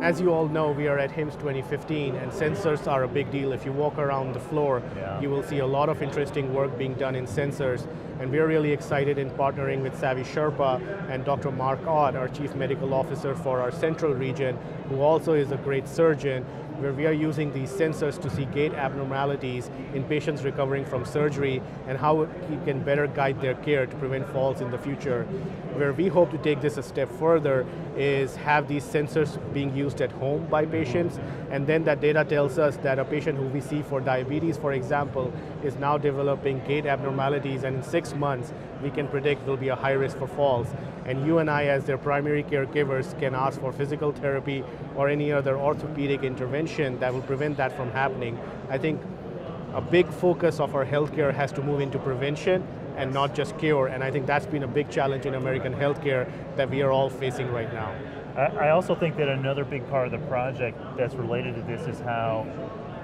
As you all know, we are at HIMSS 2015 and sensors are a big deal. If you walk around the floor, you will see a lot of interesting work being done in sensors. And we're really excited in partnering with Savvy Sherpa and Dr. Mark Ott, our Chief Medical Officer for our central region, who also is a great surgeon, where we are using these sensors to see gait abnormalities in patients recovering from surgery and how he can better guide their care to prevent falls in the future. Where we hope to take this a step further is have these sensors being used at home by patients, and then that data tells us that a patient who we see for diabetes, for example, is now developing gait abnormalities, and in 6 months we can predict will be a high risk for falls. And you and I, as their primary caregivers, can ask for physical therapy or any other orthopedic intervention that will prevent that from happening. I think a big focus of our healthcare has to move into prevention and not just cure, and I think that's been a big challenge in American healthcare that we are all facing right now. I also think that another big part of the project that's related to this is how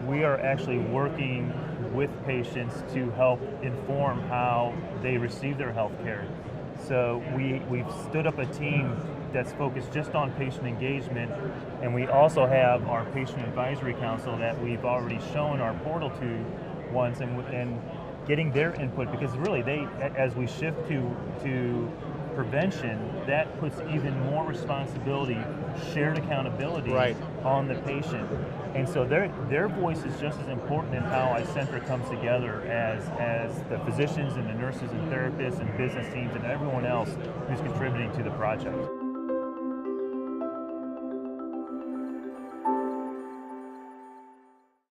we are actually working with patients to help inform how they receive their health care. So we've stood up a team that's focused just on patient engagement, and we also have our patient advisory council that we've already shown our portal to once, and getting their input, because really as we shift to prevention, that puts even more responsibility, shared accountability on the patient. And so their voice is just as important in how iCentric comes together as the physicians and the nurses and therapists and business teams and everyone else who's contributing to the project.